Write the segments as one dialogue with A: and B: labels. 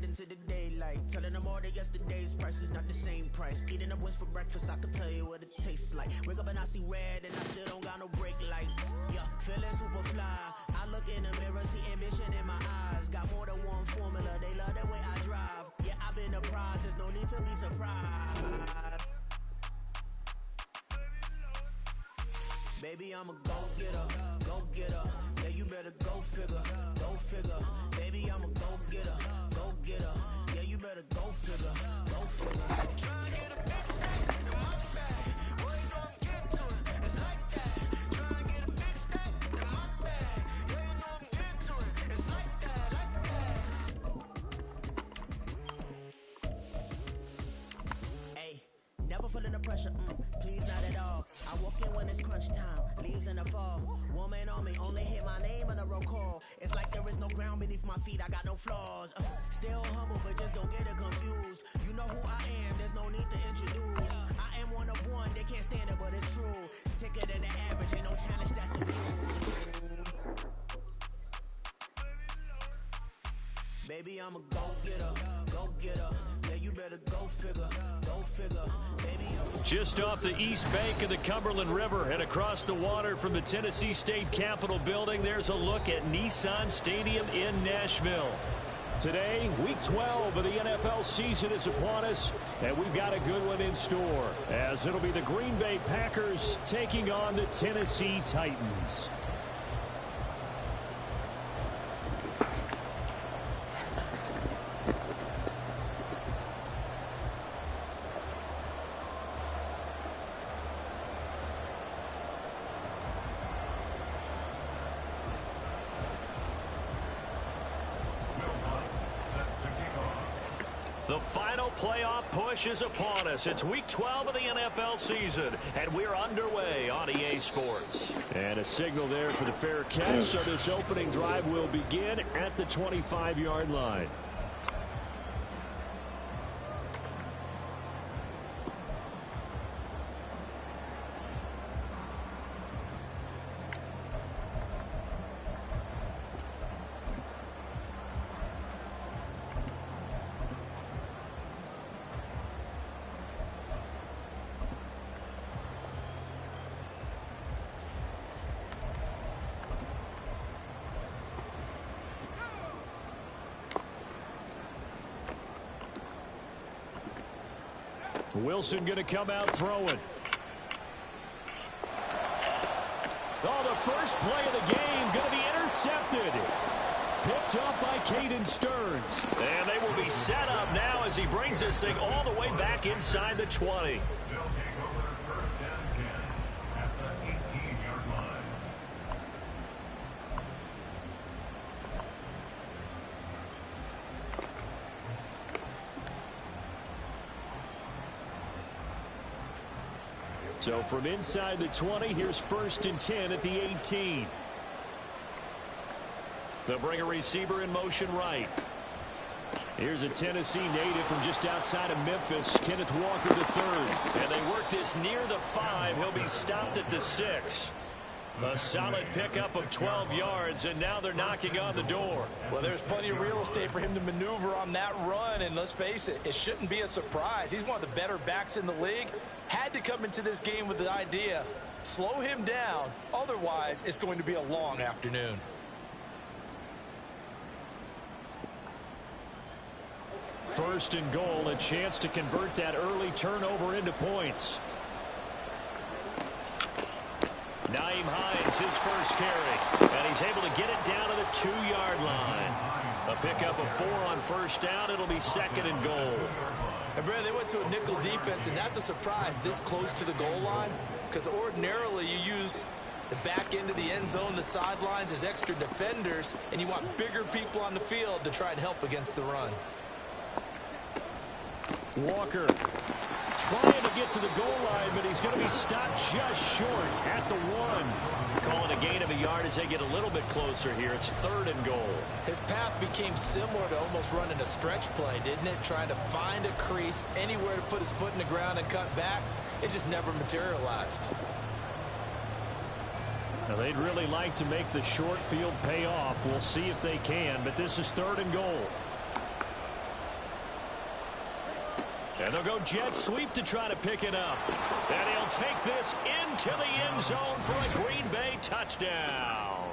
A: into the daylight, telling them all that yesterday's price is not the same price. Eating up wings for breakfast, I can tell you what it tastes like. Wake up and I see red and I still don't got no brake lights. Yeah, feeling super fly. I look in the mirror, see ambition in my eyes. Got more than one formula, they love the way I drive. Yeah, I've been a prize, there's no need to be surprised. Baby, I'm a go-getter, go-getter. Yeah, you better go figure, go figure. Baby, I'm a go-getter, go-getter. Yeah, you better go figure, go figure. Trying to get a big stack in my bag. Boy, you know I'm getting to it, it's like that. Trying to get a big stack in my bag. Yeah, you know I'm getting to it, it's like that, like that. Hey, never feeling the pressure, please not at all. I walk in when it's crunch time, leaves in the fall. Woman on me, only hit my name on a roll call. It's like there is no ground beneath my feet, I got no flaws. Still humble, but just don't get it confused. You know who I am, there's no need to introduce. I am one of one, they can't stand it, but it's true. Sicker than the average, ain't no challenge that's immune. Baby, I'm a go-getter, go-getter. Yeah, you better go figure, go figure. Baby,
B: just off the east bank of the Cumberland River and across the water from the Tennessee State Capitol building, there's a look at Nissan Stadium in Nashville. Today, week 12 of the NFL season is upon us, and we've got a good one in store, as it'll be the Green Bay Packers taking on the Tennessee Titans. The final playoff push is upon us. It's week 12 of the NFL season, and we're underway on EA Sports. And a signal there for the fair catch, so this opening drive will begin at the 25-yard line. Wilson going to come out throwing. Oh, the first play of the game going to be intercepted. Picked up by Caden Stearns. And they will be set up now as he brings this thing all the way back inside the 20. So from inside the 20, here's 1st and 10 at the 18. They'll bring a receiver in motion right. Here's a Tennessee native from just outside of Memphis, Kenneth Walker III. And they work this near the 5. He'll be stopped at the 6. A solid pickup of 12 yards, and now they're knocking on the door.
C: Well, there's plenty of real estate for him to maneuver on that run, and let's face it, it shouldn't be a surprise. He's one of the better backs in the league. Had to come into this game with the idea, slow him down, otherwise it's going to be a long afternoon.
B: First and goal, a chance to convert that early turnover into points. Nyheim Hines, his first carry, and he's able to get it down to the 2-yard line. A pickup of 4 on first down. It'll be 2nd and goal.
C: And Brad, they went to a nickel defense, and that's a surprise this close to the goal line, because ordinarily you use the back end of the end zone, the sidelines as extra defenders, and you want bigger people on the field to try and help against the run.
B: Walker trying to get to the goal line, but he's going to be stopped just short at the 1. Calling a gain of a yard as they get a little bit closer here. It's 3rd and goal.
C: His path became similar to almost running a stretch play, didn't it? Trying to find a crease, anywhere to put his foot in the ground and cut back. It just never materialized.
B: Now, they'd really like to make the short field pay off. We'll see if they can, but this is 3rd and goal. And they'll go jet sweep to try to pick it up. And he'll take this into the end zone for a Green Bay touchdown.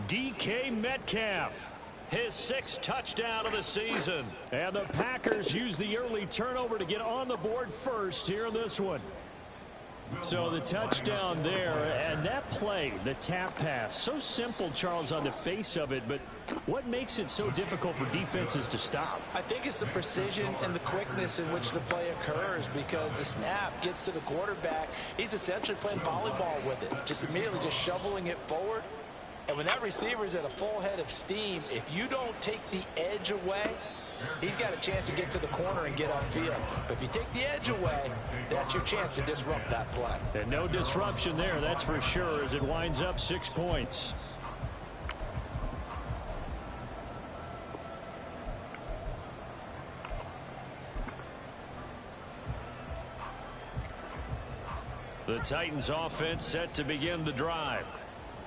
B: DK Metcalf, his 6th touchdown of the season. And the Packers use the early turnover to get on the board first here in this one. So the touchdown there, and that play, the tap pass, so simple, Charles, on the face of it, but what makes it so difficult for defenses to stop?
C: I think it's the precision and the quickness in which the play occurs, because the snap gets to the quarterback. He's essentially playing volleyball with it, just immediately just shoveling it forward. And when that receiver is at a full head of steam, if you don't take the edge away, he's got a chance to get to the corner and get upfield. But if you take the edge away, that's your chance to disrupt that play.
B: And no disruption there, that's for sure, as it winds up 6 points. The Titans offense set to begin the drive.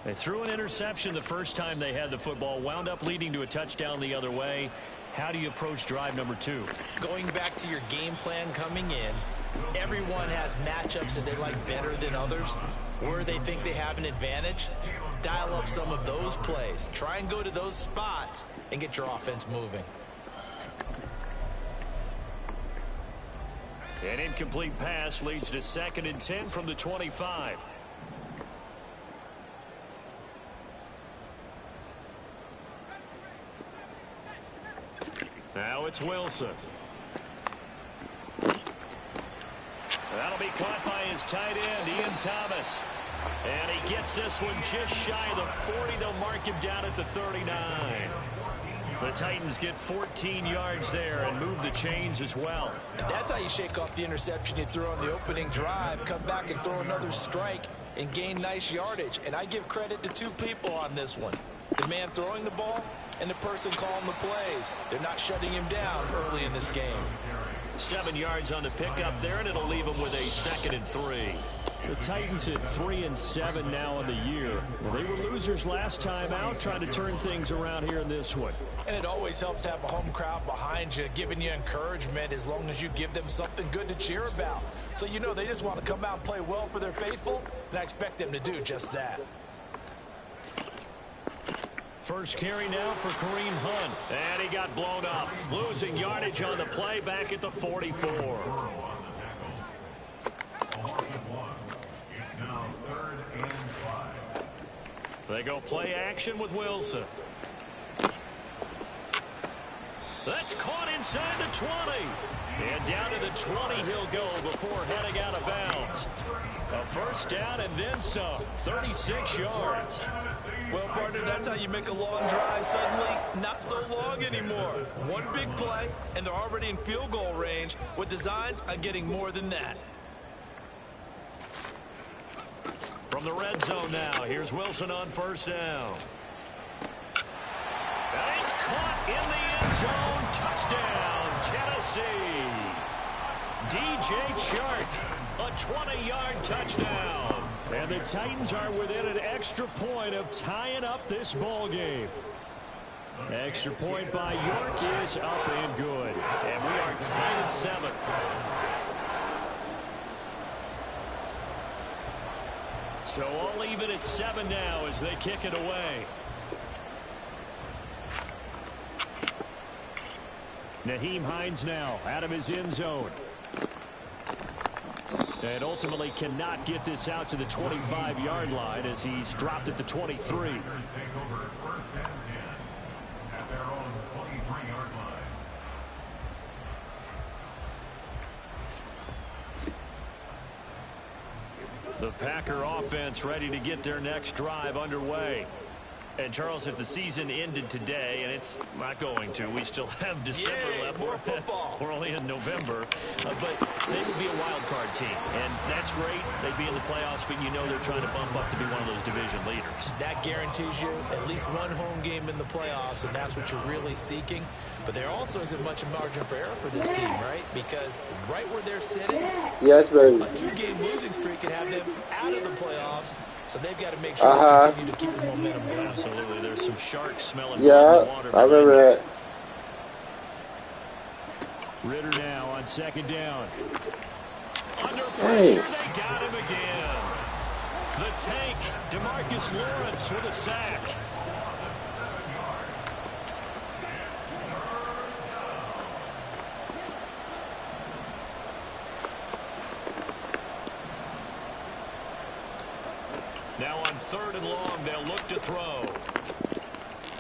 B: They threw an interception the first time they had the football, wound up leading to a touchdown the other way. How do you approach drive number 2?
C: Going back to your game plan coming in, everyone has matchups that they like better than others, where they think they have an advantage. Dial up some of those plays. Try and go to those spots and get your offense moving.
B: An incomplete pass leads to 2nd and 10 from the 25. Now it's Wilson. That'll be caught by his tight end, Ian Thomas. And he gets this one just shy of the 40. They'll mark him down at the 39. The Titans get 14 yards there and move the chains as well.
C: And that's how you shake off the interception you threw on the opening drive. Come back and throw another strike and gain nice yardage. And I give credit to 2 people on this one. The man throwing the ball and the person calling the plays. They're not shutting him down early in this game.
B: 7 yards on the pickup there, and it'll leave him with a 2nd and 3. The Titans at 3-7 now in the year. Well, they were losers last time out, trying to turn things around here in this one.
C: And it always helps to have a home crowd behind you, giving you encouragement as long as you give them something good to cheer about. So you know they just want to come out and play well for their faithful, and I expect them to do just that.
B: First carry now for Kareem Hunt. And he got blown up. Losing yardage on the play back at the 44. They go play action with Wilson. That's caught inside the 20. And down to the 20 he'll go before heading out of bounds. A first down and then some. 36 yards.
C: Well, partner, that's how you make a long drive suddenly not so long anymore. One big play, and they're already in field goal range with designs on getting more than that.
B: From the red zone now, here's Wilson on first down. And it's caught in the end zone. Touchdown, Tennessee. DJ Chark, a 20-yard touchdown. And the Titans are within an extra point of tying up this ball game. Extra point by York is up and good. And we are tied at 7. So all even at 7 now as they kick it away. Nyheim Hines now out of his end zone. And ultimately cannot get this out to the 25-yard line as he's dropped at the 23. The Packer offense ready to get their next drive underway. And, Charles, if the season ended today, and it's not going to, we still have December left.
C: More football.
B: We're only in November. But they would be a wild card team. And that's great. They'd be in the playoffs, but you know they're trying to bump up to be one of those division leaders.
C: That guarantees you at least one home game in the playoffs, and that's what you're really seeking. But there also isn't much margin for error for this team, right? Because right where they're sitting,
D: yes, baby,
C: a 2-game losing streak can have them out of the playoffs. So they've got to make sure they continue to keep the momentum going.
B: Absolutely. There's some sharks smelling
D: yeah,
B: water.
D: I remember that.
B: Ritter now on second down. Under pressure, they got him again. The tank, DeMarcus Lawrence with a sack. Now on 3rd and long, they'll look to throw.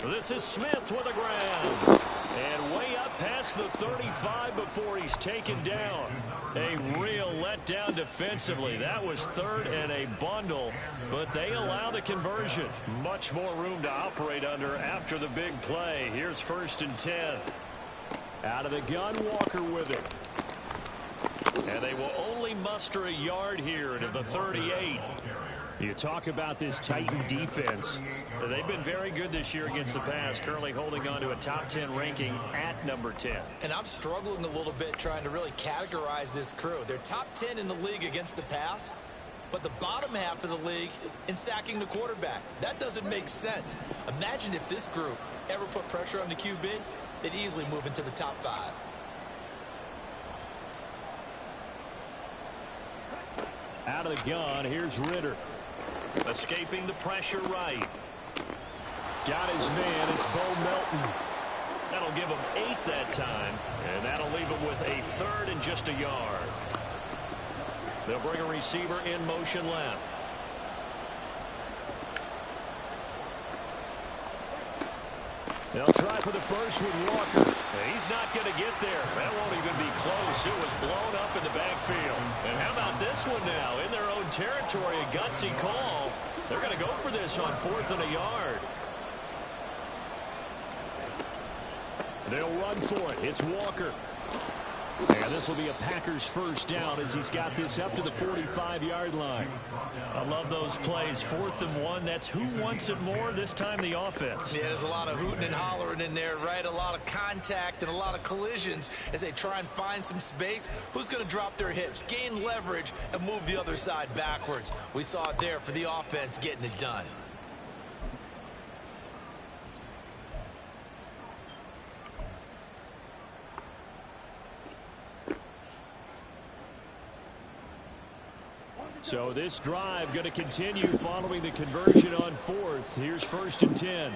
B: This is Smith with a grab. And way up past the 35 before he's taken down. A real letdown defensively. That was 3rd and a bundle, but they allow the conversion. Much more room to operate under after the big play. Here's 1st and 10. Out of the gun, Walker with it. And they will only muster a yard here to the 38. You talk about this Titan defense. They've been very good this year against the pass, currently holding on to a top 10 ranking at number 10.
C: And I'm struggling a little bit trying to really categorize this crew. They're top 10 in the league against the pass, but the bottom half of the league in sacking the quarterback. That doesn't make sense. Imagine if this group ever put pressure on the QB, they'd easily move into the top 5.
B: Out of the gun, here's Ritter. Escaping the pressure right. Got his man, it's Bo Melton. That'll give him 8 that time, and that'll leave him with a 3rd and just a yard. They'll bring a receiver in motion left. They'll try for the first with Walker. He's not going to get there. That won't even be close. It was blown up in the backfield. And how about this one now? In their own territory, a gutsy call. They're going to go for this on 4th and a yard. They'll run for it. It's Walker. And this will be a Packers first down as he's got this up to the 45-yard line. I love those plays. 4th and 1. That's who wants it more, this time the offense.
C: Yeah, there's a lot of hooting and hollering in there, right? A lot of contact and a lot of collisions as they try and find some space. Who's going to drop their hips, gain leverage, and move the other side backwards? We saw it there for the offense getting it done.
B: So this drive going to continue following the conversion on 4th. Here's 1st and 10.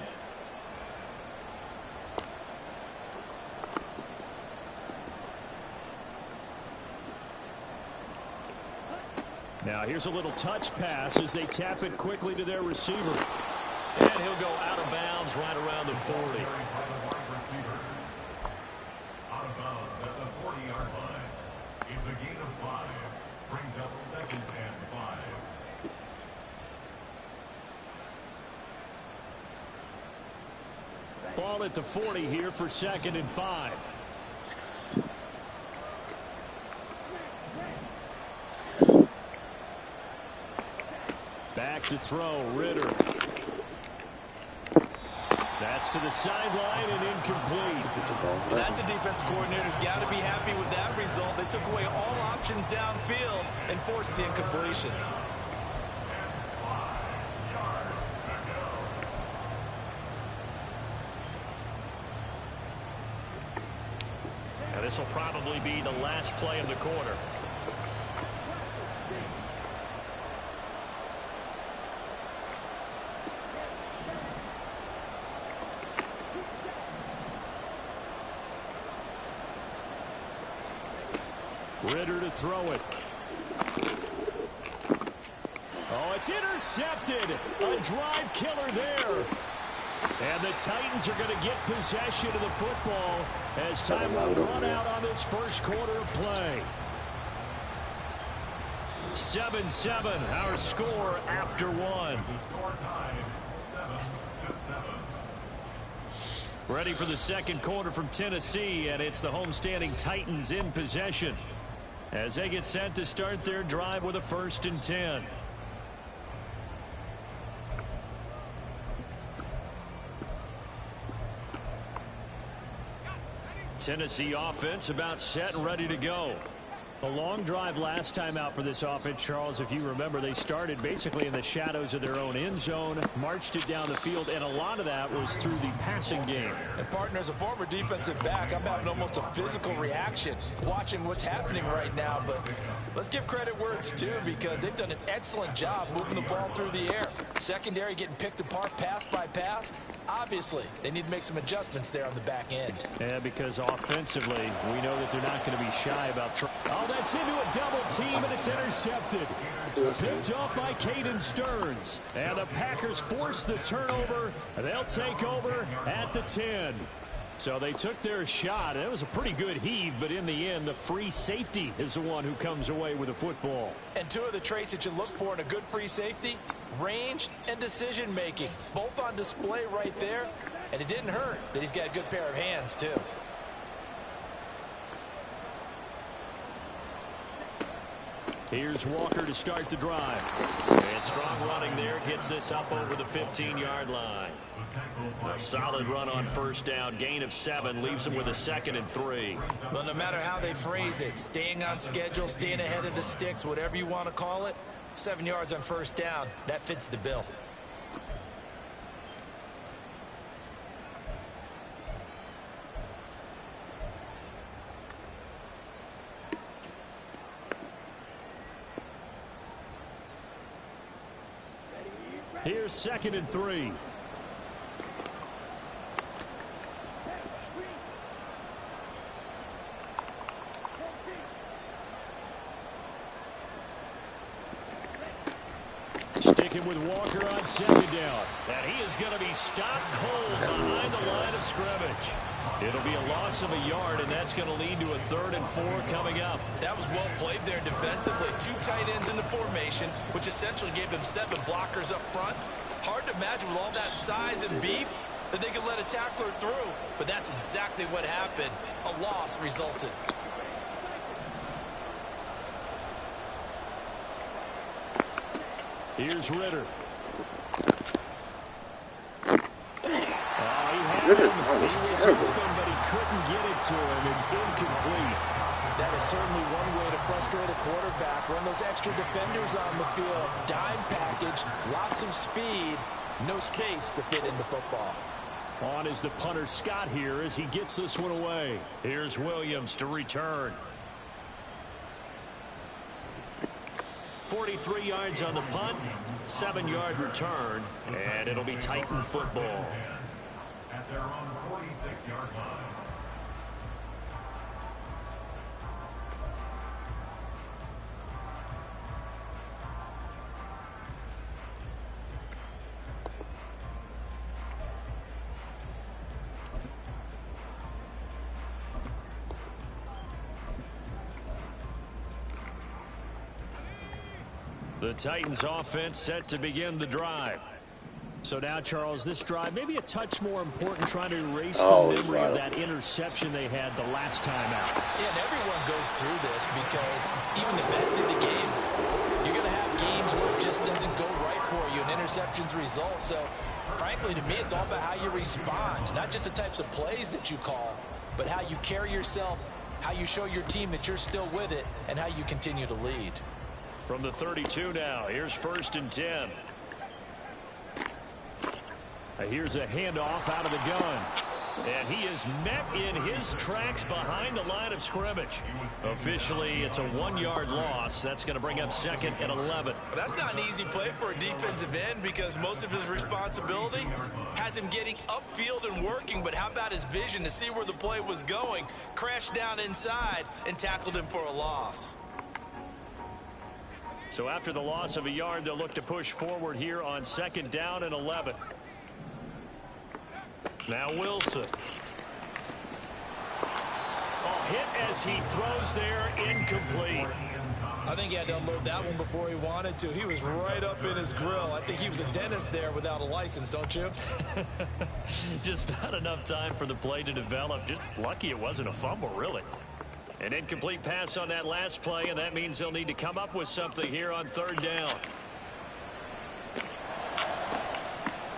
B: Now here's a little touch pass as they tap it quickly to their receiver. And he'll go out of bounds right around the 40.
D: Out of bounds at the 40-yard line. It's a gain of 5. Brings up 2nd and 5.
B: Ball at the 40 here for 2nd and 5. Back to throw, Ritter. That's to the sideline and incomplete.
C: That's a defensive coordinator's got to be happy with that result. They took away all options downfield and forced the incompletion.
B: Now this will probably be the last play of the quarter. Ritter to throw it. Oh, it's intercepted. A drive killer there. And the Titans are going to get possession of the football as time will run out on this first quarter of play. 7-7, our score after 1. Ready for the second quarter from Tennessee, and it's the homestanding Titans in possession as they get set to start their drive with a 1st and 10. Tennessee offense about set and ready to go. A long drive last time out for this offense, Charles. If you remember, they started basically in the shadows of their own end zone, marched it down the field, and a lot of that was through the passing game.
C: And partner, as a former defensive back, I'm having almost a physical reaction watching what's happening right now. But let's give credit where it's due, because they've done an excellent job moving the ball through the air. Secondary getting picked apart pass by pass. Obviously, they need to make some adjustments there on the back end.
B: Yeah, because offensively, we know that they're not going to be shy about throwing. Oh, that's into a double team, and it's intercepted. Picked off by Caden Stearns. And the Packers force the turnover. They'll take over at the 10. So they took their shot. It was a pretty good heave, but in the end, the free safety is the one who comes away with the football.
C: And two of the traits that you look for in a good free safety: range and decision making. Both on display right there. And it didn't hurt that he's got a good pair of hands, too.
B: Here's Walker to start the drive. And strong running there gets this up over the 15-yard line. A solid run on first down. Gain of 7 leaves them with a 2nd and 3.
C: Well, no matter how they phrase it, staying on schedule, staying ahead of the sticks, whatever you want to call it, 7 yards on first down, that fits the bill.
B: Here's 2nd and 3. Sticking with Walker on 2nd down. And he is going to be stopped cold behind the line of scrimmage. It'll be a loss of a yard, and that's going to lead to a 3rd and 4 coming up.
C: That was well played there defensively. 2 tight ends in the formation, which essentially gave them 7 blockers up front. Hard to imagine with all that size and beef that they could let a tackler through, but that's exactly what happened. A loss resulted.
B: Here's Ritter. He was open, but he couldn't get it to him. It's incomplete.
C: That is certainly one way to frustrate a quarterback. Run those extra defenders on the field. Dime package, lots of speed, no space to fit into football.
B: On is the punter Scott here as he gets this one away. Here's Williams to return. 43 yards on the punt, 7-yard return, and it'll be Titan football.
D: At their own 46-yard line.
B: The Titans offense set to begin the drive. So now, Charles, this drive maybe a touch more important, trying to erase the memory of that interception they had the last time out.
C: Yeah, and everyone goes through this, because even the best in the game, you're going to have games where it just doesn't go right for you, and interceptions result. So, frankly, to me, it's all about how you respond, not just the types of plays that you call, but how you carry yourself, how you show your team that you're still with it, and how you continue to lead.
B: From the 32 now, here's 1st and 10. Here's a handoff out of the gun. And he is met in his tracks behind the line of scrimmage. Officially, it's a 1-yard loss. That's going to bring up 2nd and 11.
C: That's not an easy play for a defensive end, because most of his responsibility has him getting upfield and working. But how about his vision to see where the play was going, crashed down inside, and tackled him for a loss.
B: So after the loss of a yard, they'll look to push forward here on 2nd down and 11. Now Wilson. Hit as he throws there, incomplete.
C: I think he had to unload that one before he wanted to. He was right up in his grill. I think he was a dentist there without a license, don't you?
B: Just not enough time for the play to develop. Just lucky it wasn't a fumble, really. An incomplete pass on that last play, and that means they'll need to come up with something here on 3rd down.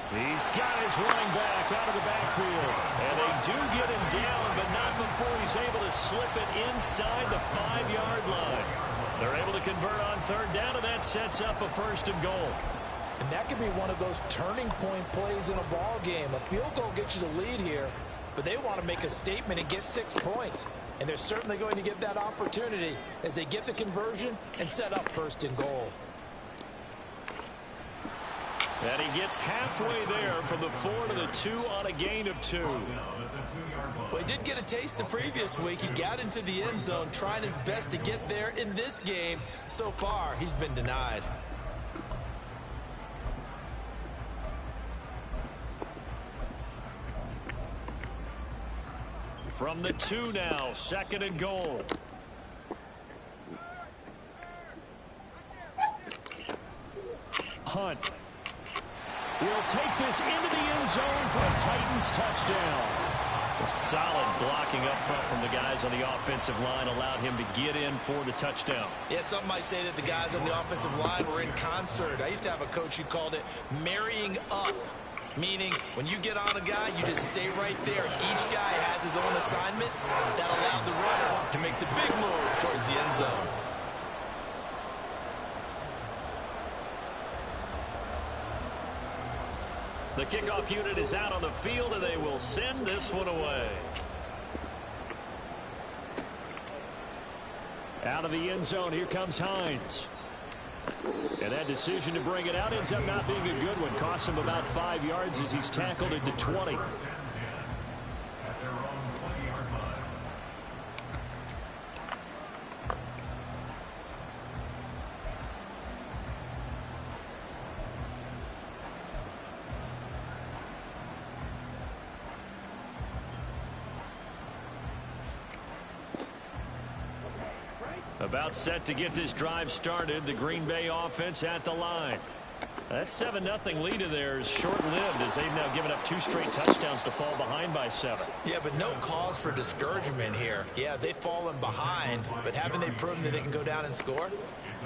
B: These guys running back out of the backfield. And they do get him down, but not before he's able to slip it inside the 5-yard line. They're able to convert on third down, and that sets up a first and goal.
C: And that could be one of those turning point plays in a ball game. A field goal gets you the lead here, but they want to make a statement and get 6 points. And they're certainly going to get that opportunity as they get the conversion and set up first and goal.
B: And he gets halfway there from the 4 to the 2 on a gain of 2.
C: Well, he did get a taste the previous week. He got into the end zone trying his best to get there in this game. So far, he's been denied.
B: From the 2 now, second and goal. Hunt will take this into the end zone for a Titans touchdown. A solid blocking up front from the guys on the offensive line allowed him to get in for the touchdown.
C: Yeah, some might say that the guys on the offensive line were in concert. I used to have a coach who called it marrying up, meaning when you get on a guy, you just stay right there. Each guy has his own assignment. That allowed the runner to make the big move towards the end zone.
B: The kickoff unit is out on the field, and they will send this one away. Out of the end zone, here comes Hines. And that decision to bring it out ends up not being a good one. Costs him about 5 yards as he's tackled at the 20. About set to get this drive started. The Green Bay offense at the line. That 7-0 lead of theirs short-lived as they've now given up 2 straight touchdowns to fall behind by 7.
C: Yeah, but no cause for discouragement here. Yeah, they've fallen behind, but haven't they proven that they can go down and score?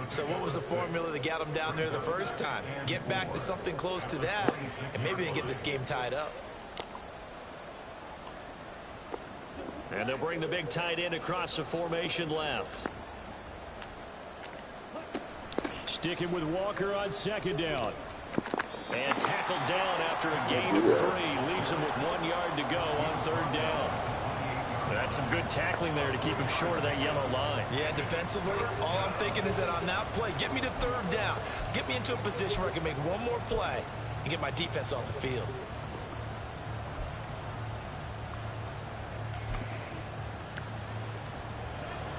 C: So what was the formula that got them down there the first time? Get back to something close to that, and maybe they get this game tied up.
B: And they'll bring the big tight end across the formation left. Sticking with Walker on second down. And tackled down after a gain of 3. Leaves him with 1 yard to go on third down. That's some good tackling there to keep him short of that yellow line.
C: Yeah, defensively, all I'm thinking is that on that play, get me to third down. Get me into a position where I can make one more play and get my defense off the field.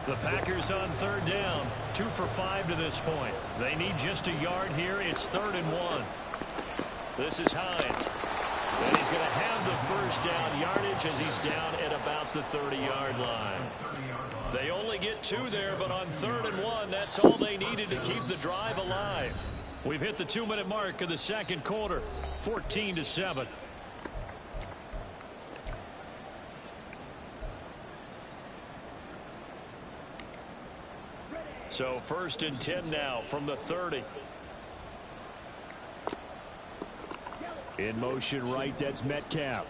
B: The Packers on third down. 2 for 5 to this point. They need just a yard here. It's 3rd and 1. This is Hines. And he's going to have the first down yardage as he's down at about the 30-yard line. They only get 2 there, but on 3rd and 1, that's all they needed to keep the drive alive. We've hit the 2-minute mark of the second quarter. 14-7. So 1st and 10 now from the 30. In motion right, that's Metcalf.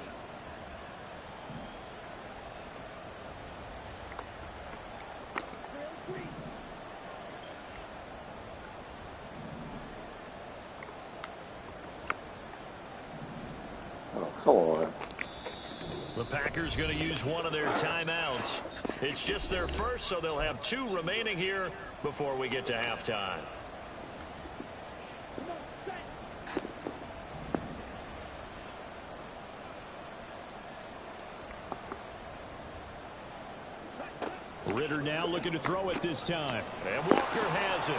E: Oh, come on.
B: The Packers going to use one of their timeouts. It's just their first, so they'll have 2 remaining here before we get to halftime. Ritter now looking to throw it this time. And Walker has it.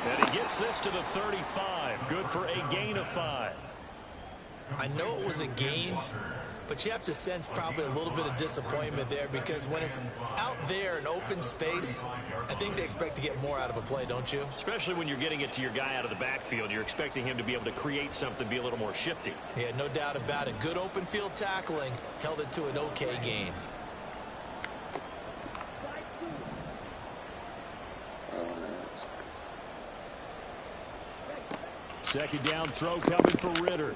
B: And he gets this to the 35. Good for a gain of 5.
C: I know it was a gain, but you have to sense probably a little bit of disappointment there because when it's out there in open space, I think they expect to get more out of a play, don't you?
B: Especially when you're getting it to your guy out of the backfield. You're expecting him to be able to create something, be a little more shifty.
C: Yeah, no doubt about it. Good open field tackling held it to an okay game.
B: Second down throw coming for Ritter.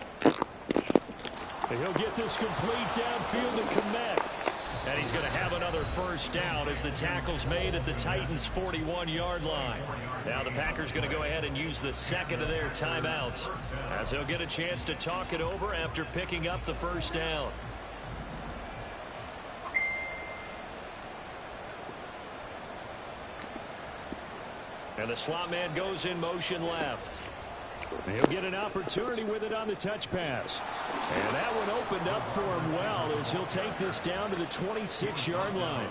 B: And he'll get this complete downfield to Komet. And he's going to have another first down as the tackle's made at the Titans' 41-yard line. Now the Packers going to go ahead and use the second of their timeouts as they'll get a chance to talk it over after picking up the first down. And the slot man goes in motion left. He'll get an opportunity with it on the touch pass. And that one opened up for him well as he'll take this down to the 26-yard line.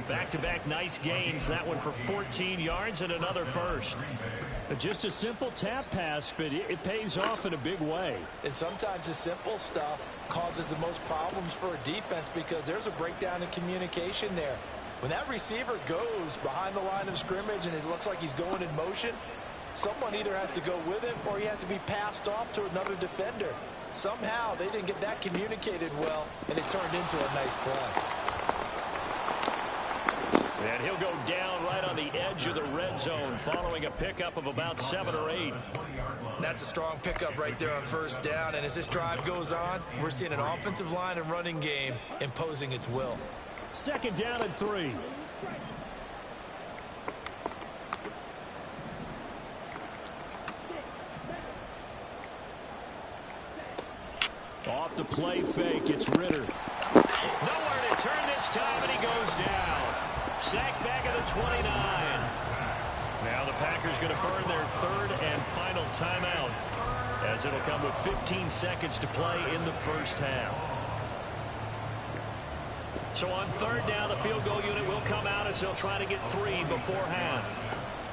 B: Back-to-back nice gains. That one for 14 yards and another first. Just a simple tap pass, but it pays off in a big way.
C: And sometimes the simple stuff causes the most problems for a defense because there's a breakdown in communication there. When that receiver goes behind the line of scrimmage and it looks like he's going in motion, someone either has to go with him or he has to be passed off to another defender. Somehow they didn't get that communicated well, and it turned into a nice play.
B: And he'll go down right on the edge of the red zone following a pickup of about 7 or 8.
C: That's a strong pickup right there on first down, and as this drive goes on, we're seeing an offensive line and running game imposing its will.
B: Second down and 3. Off the play fake, it's Ritter. Nowhere to turn this time, and he goes down. Sacked back at the 29. Now the Packers going to burn their third and final timeout as it'll come with 15 seconds to play in the first half. So on third down, the field goal unit will come out as they'll try to get 3 before half.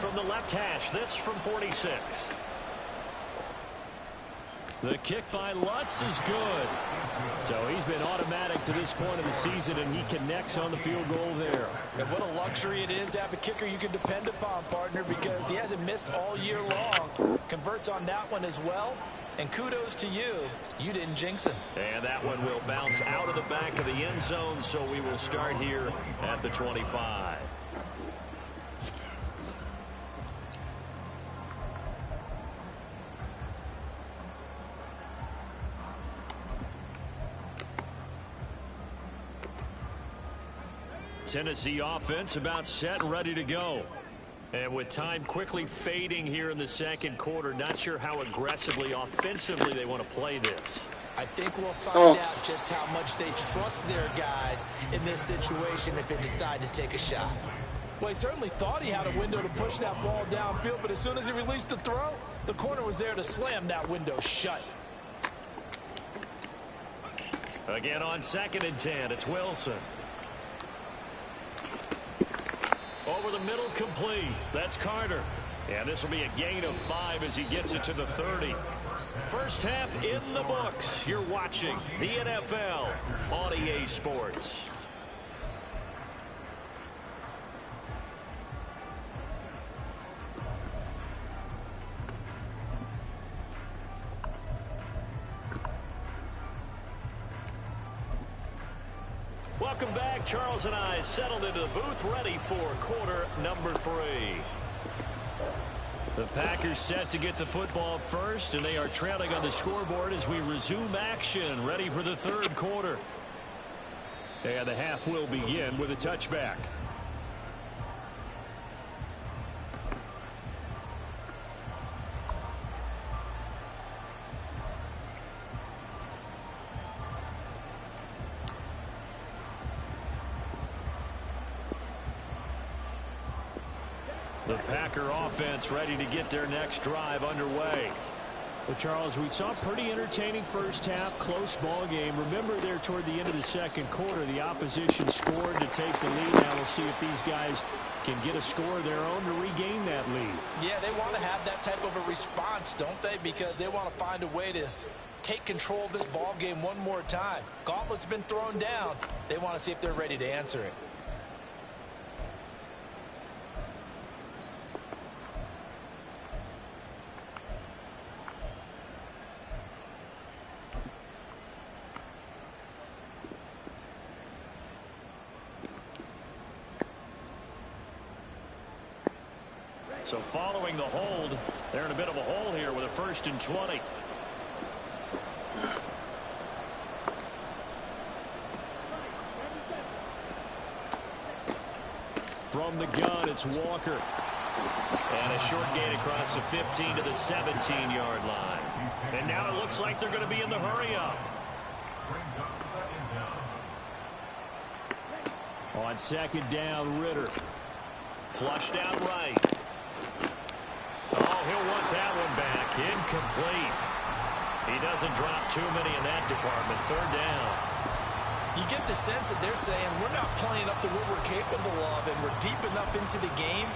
B: From the left hash, this from 46. The kick by Lutz is good. So he's been automatic to this point of the season, and he connects on the field goal there.
C: And what a luxury it is to have a kicker you can depend upon, partner, because he hasn't missed all year long. Converts on that one as well. And kudos to you. You didn't jinx him.
B: And that one will bounce out of the back of the end zone, so we will start here at the 25. Tennessee offense about set and ready to go. And with time quickly fading here in the second quarter, not sure how aggressively, offensively they want to play this.
C: I think we'll find out just how much they trust their guys in this situation if they decide to take a shot. Well, he certainly thought he had a window to push that ball downfield, but as soon as he released the throw, the corner was there to slam that window shut.
B: Again on 2nd and 10, it's Wilson. Over the middle, complete. That's Carter. And this will be a gain of 5 as he gets it to the 30. First half in the books. You're watching the NFL on EA Sports. Welcome back. Charles and I settled into the booth, ready for quarter number 3. The Packers set to get the football first, and they are trailing on the scoreboard as we resume action, ready for the third quarter. And the half will begin with a touchback. The Packer offense ready to get their next drive underway. Well, Charles, we saw a pretty entertaining first half, close ball game. Remember there toward the end of the second quarter, the opposition scored to take the lead. Now we'll see if these guys can get a score of their own to regain that lead.
C: Yeah, they want to have that type of a response, don't they? Because they want to find a way to take control of this ball game one more time. Gauntlet's been thrown down. They want to see if they're ready to answer it.
B: So following the hold, They're in a bit of a hole here with a 1st and 20. From the gun, it's Walker. And a short gain across the 15 to the 17-yard line. And now it looks like they're going to be in the hurry-up. On 2nd down, Ritter. Flushed out right. Oh, he'll want that one back. Incomplete. He doesn't drop too many in that department. 3rd down.
C: You get the sense that they're saying we're not playing up to what we're capable of, and we're deep enough into the game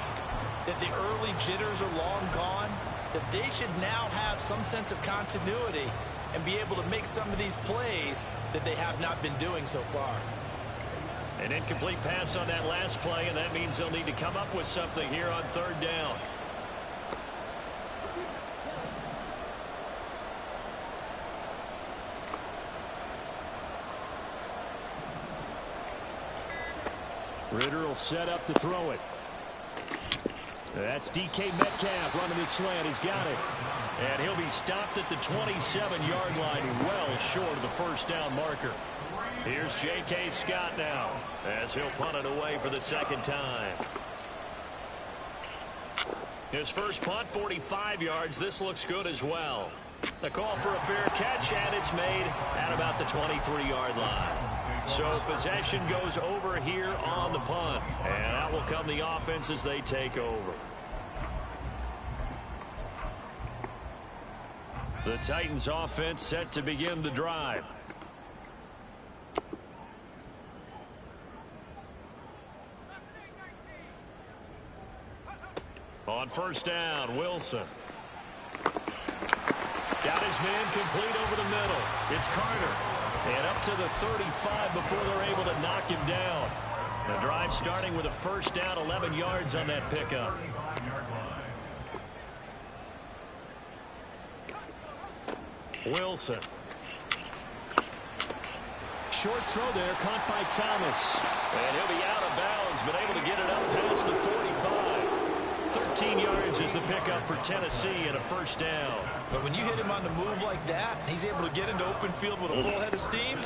C: that the early jitters are long gone, that they should now have some sense of continuity and be able to make some of these plays that they have not been doing so far.
B: An incomplete pass on that last play, and that means they'll need to come up with something here on 3rd down. Ritter will set up to throw it. That's DK Metcalf running the slant. He's got it. And he'll be stopped at the 27-yard line, well short of the 1st down marker. Here's J.K. Scott now as he'll punt it away for the 2nd time. His first punt, 45 yards. This looks good as well. The call for a fair catch, and it's made at about the 23-yard line. So possession goes over here on the punt, and out will come the offense as they take over. The Titans offense set to begin the drive. On 1st down, Wilson. Got his man complete over the middle. It's Carter. And up to the 35 before they're able to knock him down. The drive starting with a 1st down, 11 yards on that pickup. Wilson. Short throw there, caught by Thomas. And he'll be out of bounds, but able to get it up past the 45. 13 yards is the pickup for Tennessee and a 1st down.
C: But when you hit him on the move like that, he's able to get into open field with a full head of steam.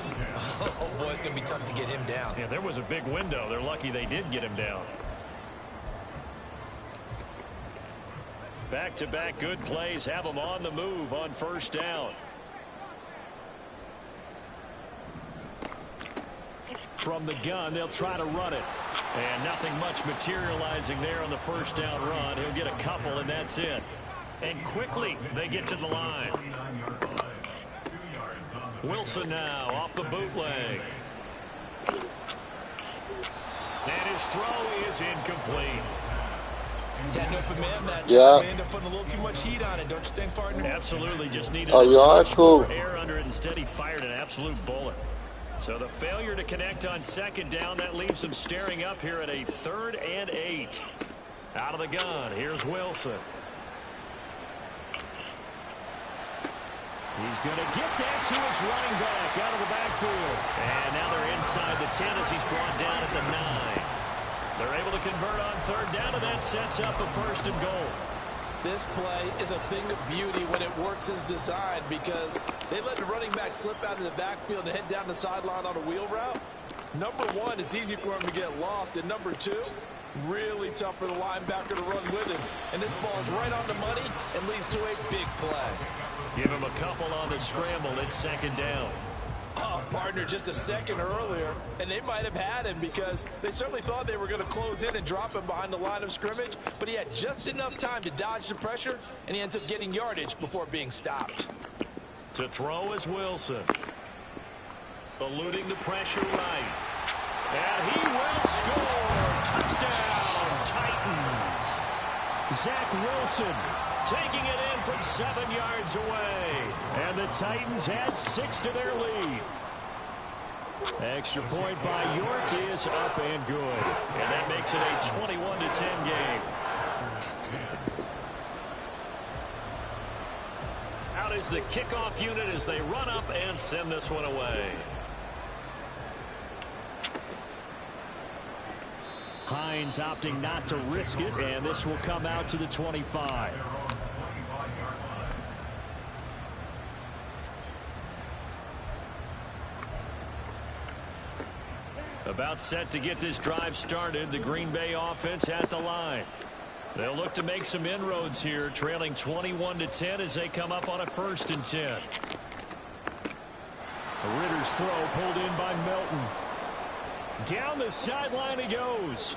C: Oh, boy, it's going to be tough to get him down.
B: Yeah, there was a big window. They're lucky they did get him down. Back-to-back good plays have him on the move on 1st down. From the gun, they'll try to run it. And nothing much materializing there on the 1st down run. He'll get a couple, and that's it. And quickly, they get to the line. Wilson now off the bootleg. And his throw is incomplete.
C: Had an open man that time.
E: Yeah.
C: They end up putting a little too much heat on it, don't you think, partner?
B: Absolutely. Just needed
E: Oh, you are? Cool.
B: more air under it. Instead, he fired an absolute bullet. So the failure to connect on 2nd down, that leaves them staring up here at a 3rd and 8. Out of the gun, here's Wilson. He's going to get that to his running back out of the backfield. And now they're inside the 10 as he's brought down at the 9. They're able to convert on 3rd down, and that sets up a 1st and goal.
F: This play is a thing of beauty when it works as designed, because they let the running back slip out of the backfield and head down the sideline on a wheel route. Number one, it's easy for him to get lost. And number two, really tough for the linebacker to run with him. And this ball is right on the money and leads to a big play.
B: Give him a couple on the scramble. It's 2nd down.
F: Oh, partner, just a second earlier, and they might have had him because they certainly thought they were going to close in and drop him behind the line of scrimmage, but he had just enough time to dodge the pressure, and he ends up getting yardage before being stopped.
B: To throw is Wilson. Eluding the pressure right. And he will score. Touchdown, Titans. Zach Wilson taking it in from 7 yards away. And the Titans add 6 to their lead. Extra point by York is up and good. And that makes it a 21-10 game. Out is the kickoff unit as they run up and send this one away. Hines opting not to risk it, and this will come out to the 25. About set to get this drive started. The Green Bay offense at the line. They'll look to make some inroads here, trailing 21-10 as they come up on a 1st and 10. Ritter's throw pulled in by Melton. Down the sideline he goes.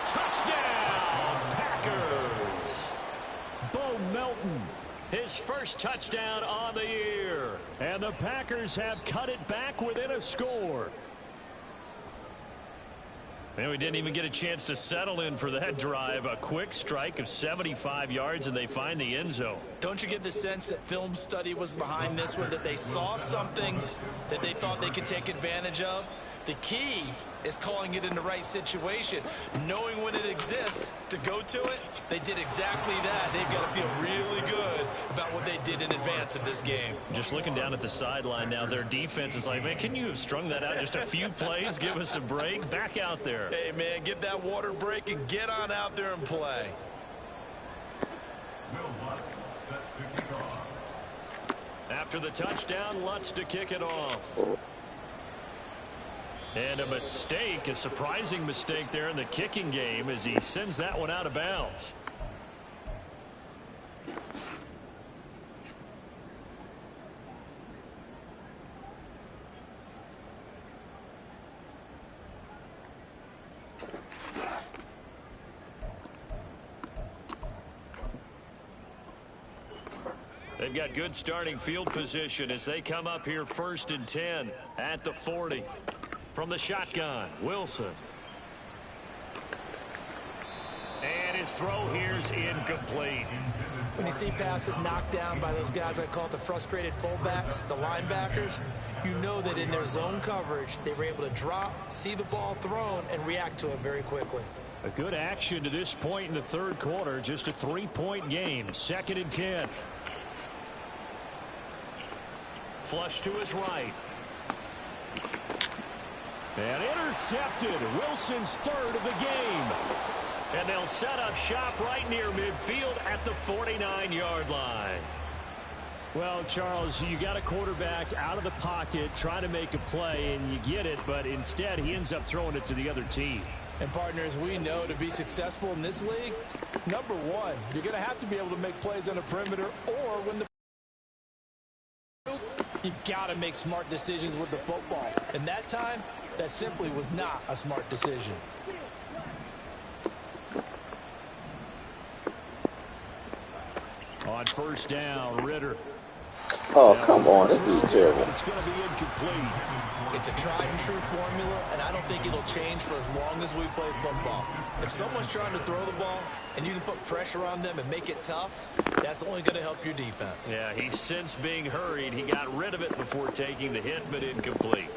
B: Touchdown, Packers. Bo Melton, his first touchdown on the year. And the Packers have cut it back within a score. And we didn't even get a chance to settle in for that drive. A quick strike of 75 yards, and they find the end zone.
C: Don't you get the sense that film study was behind this one, that they saw something that they thought they could take advantage of? The key is calling it in the right situation, knowing when it exists to go to it. They did exactly that. They've got to feel really good about what they did in advance of this game.
B: Just looking down at the sideline now, their defense is like, man, can you have strung that out just a few plays? Give us a break. Back out there.
C: Hey, man, give that water break and get on out there and play.
D: Will Lutz set to kick off.
B: After the touchdown, Lutz to kick it off. And a mistake, a surprising mistake there in the kicking game as he sends that one out of bounds. They've got good starting field position as they come up here 1st and 10 at the 40. From the shotgun, Wilson. And his throw here's incomplete.
C: When you see passes knocked down by those guys I call the frustrated fullbacks, the linebackers, you know that in their zone coverage, they were able to drop, see the ball thrown, and react to it very quickly.
B: A good action to this point in the 3rd quarter. Just a 3-point game. 2nd and 10. Flush to his right. And intercepted. Wilson's 3rd of the game. And they'll set up shop right near midfield at the 49-yard line. Well, Charles, you got a quarterback out of the pocket trying to make a play, and you get it, but instead he ends up throwing it to the other team.
F: And partners, we know to be successful in this league, number one, you're going to have to be able to make plays on the perimeter, or when the you've got to make smart decisions with the football. And that time, that simply was not a smart decision.
B: On 1st down, Ritter.
E: Oh, come on. This dude's terrible.
B: It's going to be incomplete.
C: It's a tried and true formula, and I don't think it'll change for as long as we play football. If someone's trying to throw the ball and you can put pressure on them and make it tough, that's only going to help your defense.
B: Yeah, he's since being hurried. He got rid of it before taking the hit, but incomplete.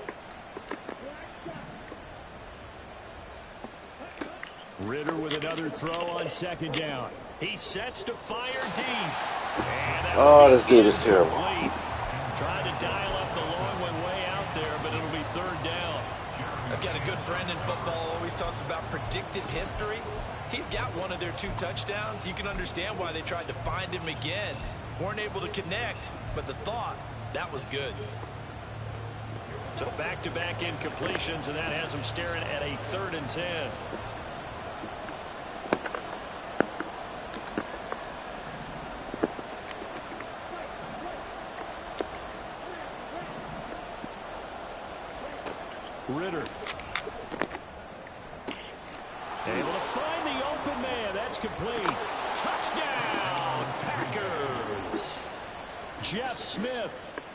B: Ritter with another throw on 2nd down. He sets to fire deep.
E: Oh, this dude is terrible.
B: Trying to dial up the long one way out there, but it'll be 3rd down.
C: I've got a good friend in football, always talks about predictive history. He's got one of their 2 touchdowns. You can understand why they tried to find him again. Weren't able to connect, but the thought, that was good.
B: So back-to-back incompletions, and that has them staring at a 3rd and 10. Ritter. Able to find the open man. That's complete. Touchdown, Packers. Jeff Smith,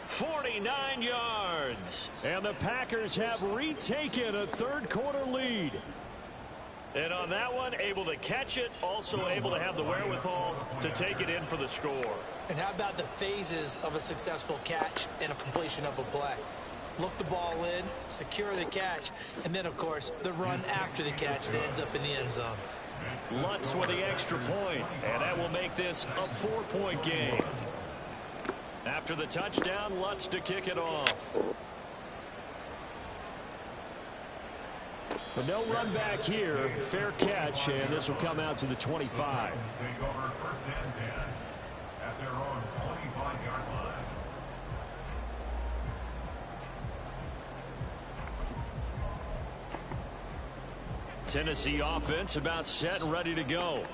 B: 49 yards. And the Packers have retaken a 3rd quarter lead. And on that one, able to catch it, also able to have the wherewithal to take it in for the score.
C: And how about the phases of a successful catch and a completion of a play? Look the ball in, secure the catch, and then, of course, the run after the catch that ends up in the end zone.
B: Lutz with the extra point, and that will make this a 4-point game. After the touchdown, Lutz to kick it off. But no run back here. Fair catch, and this will come out to the 25.
D: Take over 1st and 10 at their own 25-yard line.
B: Tennessee offense about set and ready to go.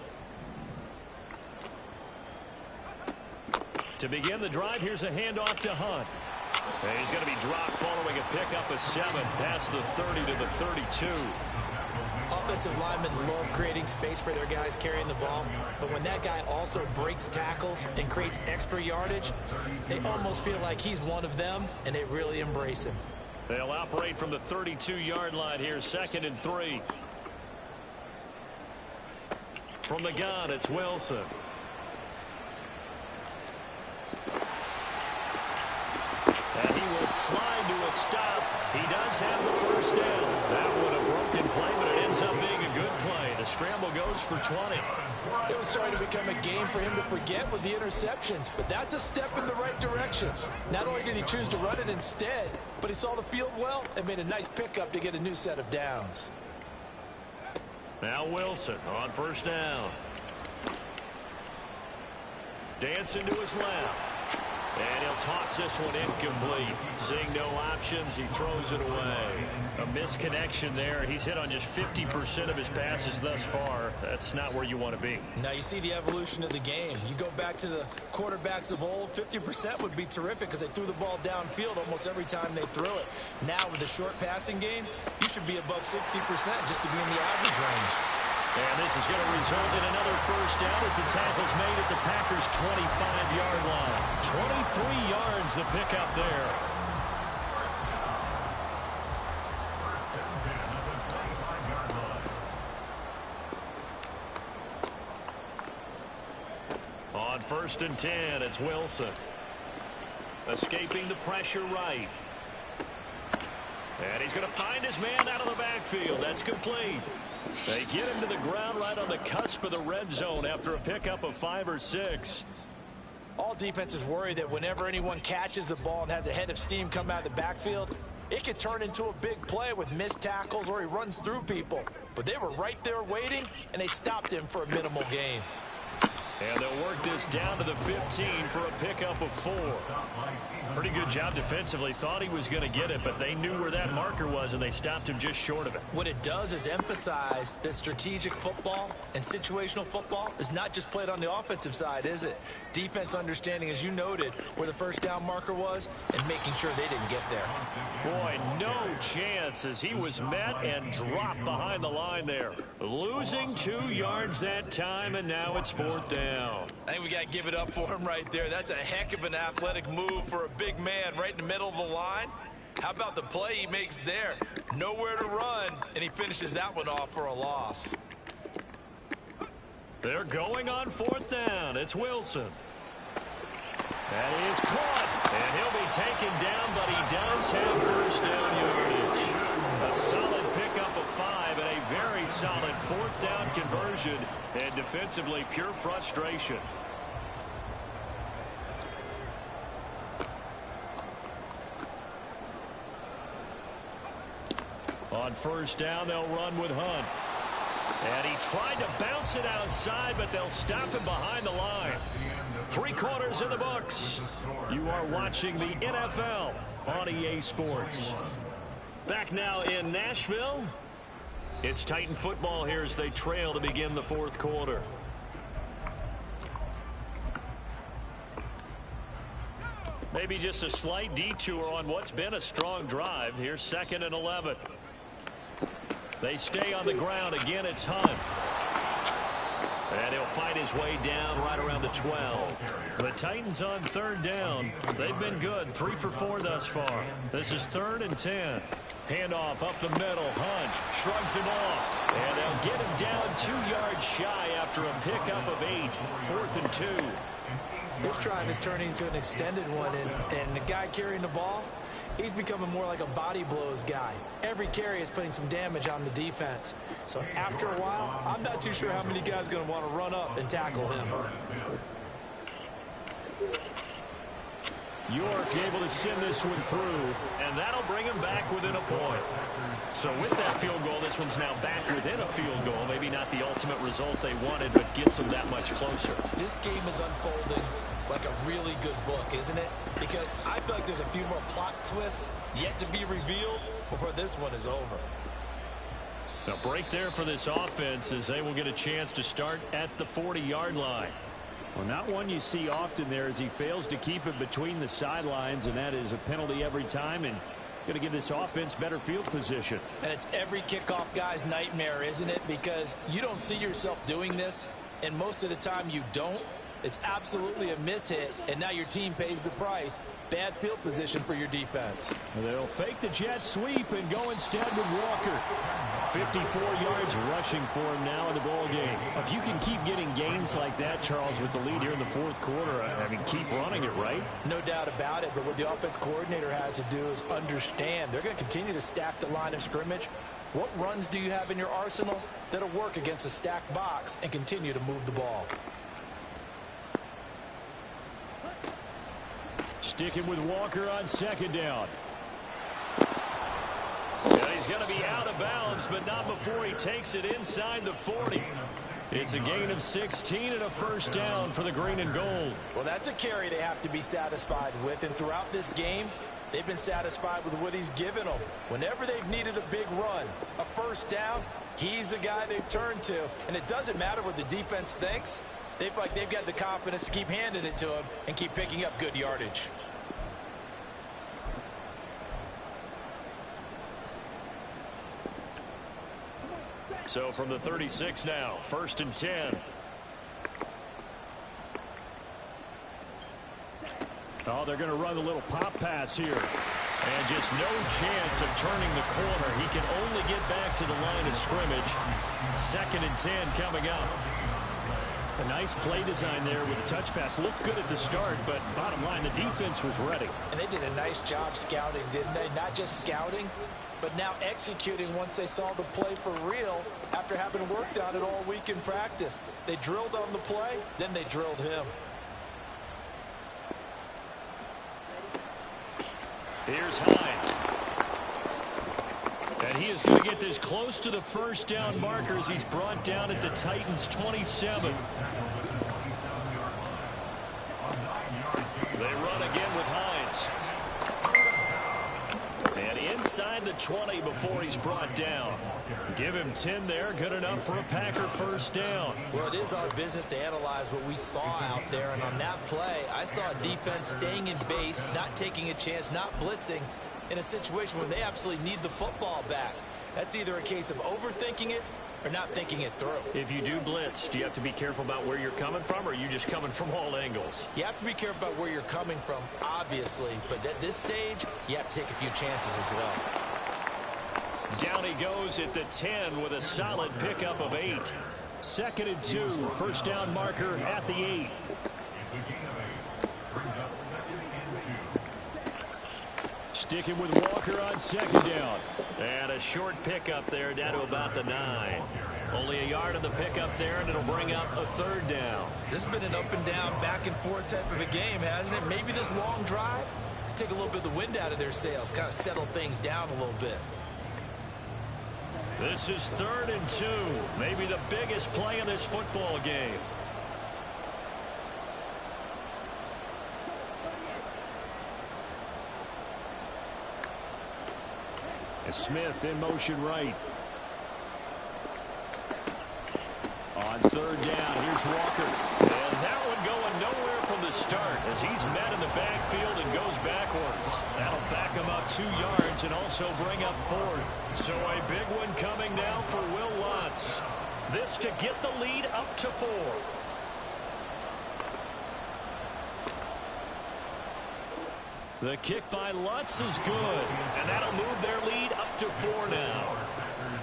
B: To begin the drive, here's a handoff to Hunt. And he's going to be dropped following a pickup of 7 past the 30 to the 32.
C: Offensive linemen love creating space for their guys carrying the ball, but when that guy also breaks tackles and creates extra yardage, they almost feel like he's one of them, and they really embrace him.
B: They'll operate from the 32-yard line here, 2nd and 3. From the gun, it's Wilson. And he will slide to a stop. He does have the first down. That one a broken play, but it ends up being a good play. The scramble goes for 20.
F: It was starting to become a game for him to forget with the interceptions, but that's a step in the right direction. Not only did he choose to run it instead, but he saw the field well and made a nice pickup to get a new set of downs.
B: Now Wilson on first down. Dancing to his left. And he'll toss this one incomplete. Seeing no options, he throws it away. A misconnection there. He's hit on just 50% of his passes thus far. That's not where you want to be.
C: Now you see the evolution of the game. You go back to the quarterbacks of old, 50% would be terrific because they threw the ball downfield almost every time they threw it. Now with the short passing game, you should be above 60% just to be in the average range.
B: And this is going to result in another first down as the tackle's made at the Packers' 25-yard line. 23 yards the pickup there. On 1st and 10, it's Wilson. Escaping the pressure right. And he's going to find his man out of the backfield. That's complete. They get him to the ground right on the cusp of the red zone after a pickup of 5 or 6.
F: All defenses worry that whenever anyone catches the ball and has a head of steam come out of the backfield, it could turn into a big play with missed tackles or he runs through people. But they were right there waiting, and they stopped him for a minimal gain.
B: And they'll work this down to the 15 for a pickup of 4. Pretty good job defensively. Thought he was going to get it, but they knew where that marker was, and they stopped him just short of it.
C: What it does is emphasize that strategic football and situational football is not just played on the offensive side, is it? Defense understanding, as you noted, where the first down marker was and making sure they didn't get there.
B: Boy, no chance as he was met and dropped behind the line there. Losing 2 yards that time, and now it's 4th down.
C: I think we got to give it up for him right there. That's a heck of an athletic move for a big man right in the middle of the line. How about the play he makes there? Nowhere to run, and he finishes that one off for a loss.
B: They're going on 4th down. It's Wilson. That is caught, and he'll be taken down, but he does have first down yardage. A solid pickup of 5 and a very solid 4th down conversion, and defensively pure frustration. On first down, they'll run with Hunt. And he tried to bounce it outside, but they'll stop him behind the line. 3 quarters in the books. You are watching the NFL on EA Sports. Back now in Nashville. It's Titan football here as they trail to begin the 4th quarter. Maybe just a slight detour on what's been a strong drive. Here's 2nd and 11. They stay on the ground. Again, it's Hunt. And he'll fight his way down right around the 12. The Titans on 3rd down. They've been good. 3 for 4 thus far. This is 3rd and 10. Handoff up the middle. Hunt shrugs him off. And they'll get him down 2 yards shy after a pickup of 8. 4th and 2.
C: This drive is turning into an extended one, and the guy carrying the ball, he's becoming more like a body blows guy. Every carry is putting some damage on the defense. So after a while, I'm not too sure how many guys are going to want to run up and tackle him.
B: York able to send this one through, and that'll bring him back within a point. So with that field goal, this one's now back within a field goal. Maybe not the ultimate result they wanted, but gets them that much closer.
C: This game is unfolding like a really good book, isn't it? Because I feel like there's a few more plot twists yet to be revealed before this one is over.
B: A break there for this offense as they will get a chance to start at the 40-yard line. Well, not one you see often there as he fails to keep it between the sidelines, and that is a penalty every time and going to give this offense better field position.
F: And it's every kickoff guy's nightmare, isn't it? Because you don't see yourself doing this, and most of the time you don't. It's absolutely a mishit, and now your team pays the price. Bad field position for your defense.
B: They'll fake the jet sweep and go instead with Walker. 54 yards rushing for him now in the ball game. If you can keep getting gains like that, Charles, with the lead here in the fourth quarter, I mean, keep running it, right?
F: No doubt about it, but what the offense coordinator has to do is understand. They're going to continue to stack the line of scrimmage. What runs do you have in your arsenal that'll work against a stacked box and continue to move the ball?
B: Sticking with Walker on second down. And he's going to be out of bounds, but not before he takes it inside the 40. It's a gain of 16 and a first down for the green and gold.
F: Well, that's a carry they have to be satisfied with, and throughout this game, they've been satisfied with what he's given them. Whenever they've needed a big run, a first down, he's the guy they've turned to. And it doesn't matter what the defense thinks. They feel like they've got the confidence to keep handing it to him and keep picking up good yardage.
B: So from the 36 now, 1st and 10. Oh, they're going to run a little pop pass here. And just no chance of turning the corner. He can only get back to the line of scrimmage. 2nd and 10 coming up. A nice play design there with a touch pass. Looked good at the start, but bottom line, the defense was ready.
F: And they did a nice job scouting, didn't they? Not just scouting, but now executing once they saw the play for real after having worked on it all week in practice. They drilled on the play, then they drilled him.
B: Here's Hines. And he is going to get this close to the first down markers. He's brought down at the Titans' 27. They run again with Hines. And inside the 20 before he's brought down. Give him 10 there. Good enough for a Packer first down.
F: Well, it is our business to analyze what we saw out there. And on that play, I saw a defense staying in base, not taking a chance, not blitzing, in a situation where they absolutely need the football back. That's either a case of overthinking it or not thinking it through.
B: If you do blitz, do you have to be careful about where you're coming from, or are you just coming from all angles?
F: You have to be careful about where you're coming from, obviously. But at this stage, you have to take a few chances as well.
B: Down he goes at the 10 with a solid pickup of 8. 2nd and 2, first down marker at the 8.
D: It's a gain of 8. Brings up 2nd and 2.
B: Sticking with Walker on second down. And a short pickup there down to about the 9. Only a yard of the pickup there, and it'll bring up a 3rd down.
F: This has been an up and down, back and forth type of a game, hasn't it? Maybe this long drive can take a little bit of the wind out of their sails, kind of settle things down a little bit.
B: This is 3rd and 2. Maybe the biggest play in this football game. Smith in motion right. On 3rd down, here's Walker. And that one going nowhere from the start as he's met in the backfield and goes backwards. That'll back him up 2 yards and also bring up 4th. So a big one coming now for Will Lutz. This to get the lead up to 4. The kick by Lutz is good, and that'll move their lead up to 4 now.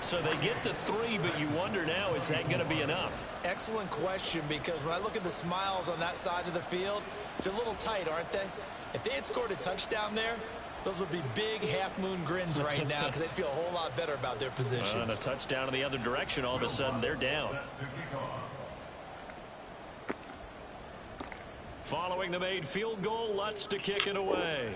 B: So they get to 3, but you wonder now, is that going to be enough?
F: Excellent question, because when I look at the smiles on that side of the field, they're a little tight, aren't they? If they had scored a touchdown there, those would be big half-moon grins right now because they'd feel a whole lot better about their position.
B: And a touchdown in the other direction, all of a sudden they're down. Following the made field goal, Lutz to kick it away.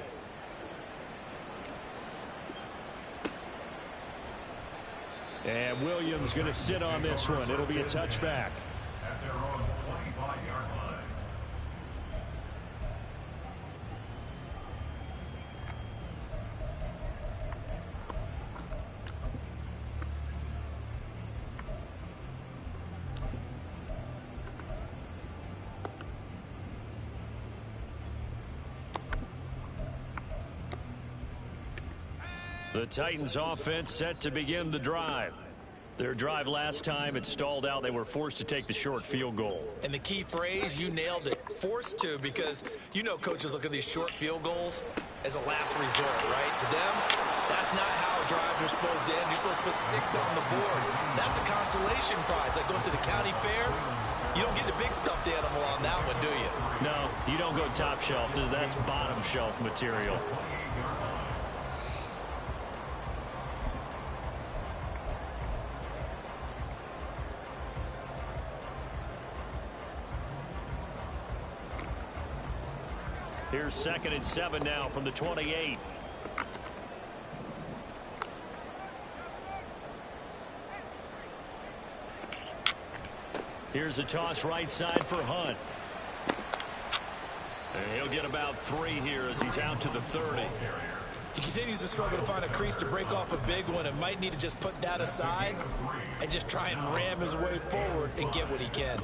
B: And Williams going to sit on this one. It'll be a touchback.
D: At their own 25-yard line.
B: The Titans offense set to begin the drive. Their drive last time, it stalled out. They were forced to take the short field goal.
C: And the key phrase, you nailed it, forced to, because you know coaches look at these short field goals as a last resort, right? To them, that's not how drives are supposed to end. You're supposed to put 6 on the board. That's a consolation prize. Like going to the county fair, you don't get the big stuffed animal on that one, do you?
B: No, you don't go top shelf. That's bottom shelf material. Here's 2nd and 7 now from the 28. Here's a toss right side for Hunt. And he'll get about 3 here as he's out to the 30.
C: He continues to struggle to find a crease to break off a big one and might need to just put that aside and just try and ram his way forward and get what he can.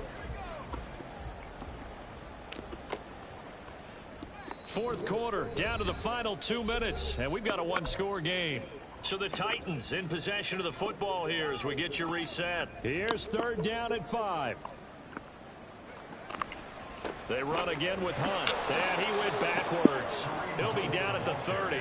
B: 4th quarter, down to the final 2 minutes, and we've got a 1-score game. So the Titans in possession of the football here as we get your reset. Here's 3rd down at 5. They run again with Hunt, and he went backwards. He'll be down at the 30.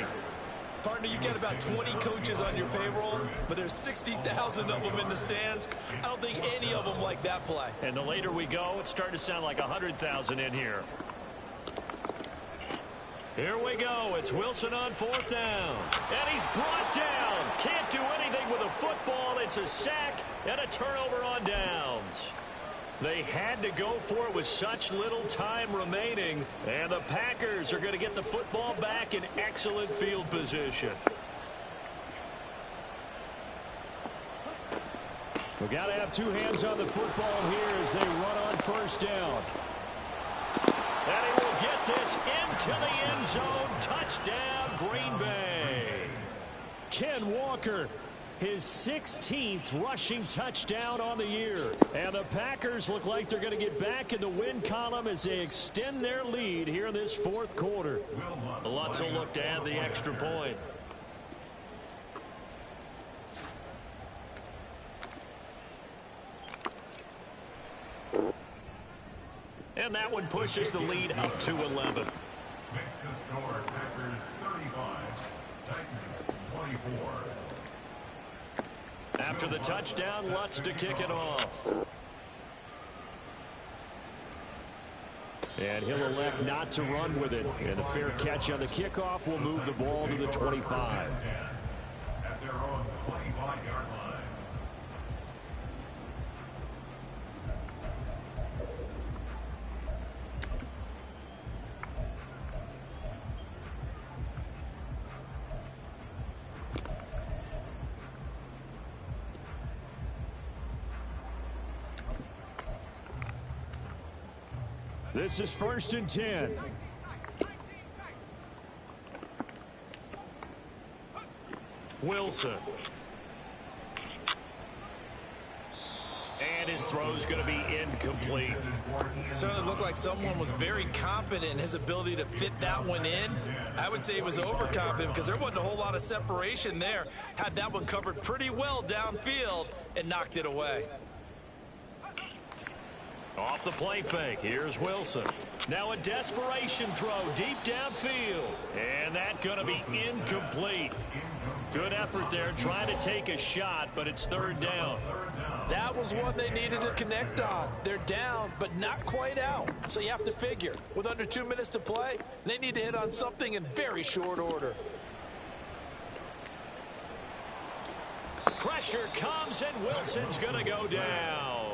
C: Partner, you get about 20 coaches on your payroll, but there's 60,000 of them in the stands. I don't think any of them like that play.
B: And the later we go, it's starting to sound like 100,000 in here. Here we go. It's Wilson on 4th down. And he's brought down. Can't do anything with a football. It's a sack and a turnover on downs. They had to go for it with such little time remaining. And the Packers are going to get the football back in excellent field position. We've got to have 2 hands on the football here as they run on 1st down. And he will get this into the end zone. Touchdown, Green Bay. Ken Walker, his 16th rushing touchdown on the year. And the Packers look like they're going to get back in the win column as they extend their lead here in this 4th quarter. Lutz will look to add the extra point. And that one pushes the lead up to 11.
D: Makes the score Packers 35, Titans 24.
B: After the touchdown, Lutz to kick it off. And he'll elect not to run with it. And a fair catch on the kickoff will move the ball to the 25.
D: At their own 25-yard line.
B: This is 1st and 10. Wilson. And his throw's going to be incomplete.
C: Certainly looked like someone was very confident in his ability to fit that one in. I would say he was overconfident because there wasn't a whole lot of separation there. Had that one covered pretty well downfield and knocked it away.
B: Off the play fake, here's Wilson. Now a desperation throw deep downfield. And that's going to be incomplete. Good effort there, trying to take a shot, but it's 3rd down.
F: That was one they needed to connect on. They're down, but not quite out. So you have to figure, with under 2 minutes to play, they need to hit on something in very short order.
B: Pressure comes, and Wilson's going to go down.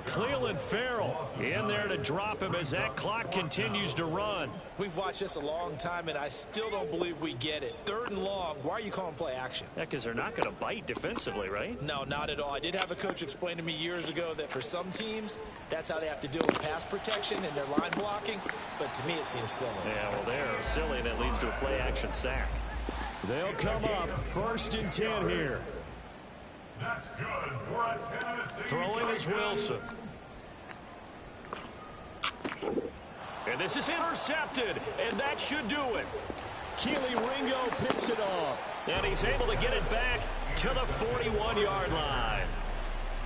B: Cleveland Farrell in there to drop him as that clock continues to run.
C: We've watched this a long time, and I still don't believe we get it. 3rd and long, why are you calling play action?
B: Yeah, because they're not going to bite defensively, right?
C: No, not at all. I did have a coach explain to me years ago that for some teams, that's how they have to deal with pass protection and their line blocking, but to me it seems silly.
B: Yeah, well, they're silly, and that leads to a play action sack. They'll come up 1st and 10 here.
D: That's good for a Tennessee.
B: Throwing is Wilson. And this is intercepted, and that should do it. Keely Ringo picks it off. And he's able to get it back to the 41-yard line.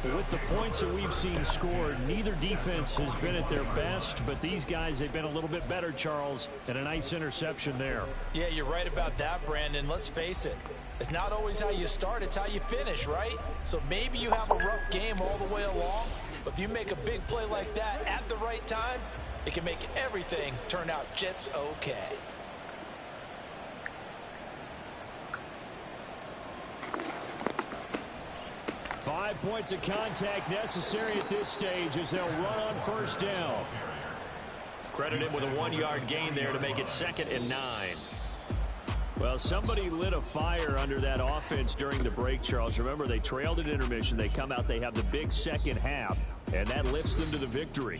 B: With the points that we've seen scored, neither defense has been at their best, but these guys, they've been a little bit better, Charles, and a nice interception there.
F: Yeah, you're right about that, Brandon. Let's face it. It's not always how you start, it's how you finish, right? So maybe you have a rough game all the way along, but if you make a big play like that at the right time, it can make everything turn out just okay.
B: Five points of contact necessary at this stage as they'll run on first down. Credit him with a 1-yard gain there to make it 2nd and 9. Well, somebody lit a fire under that offense during the break, Charles. Remember, they trailed at intermission. They come out, they have the big second half, and that lifts them to the victory.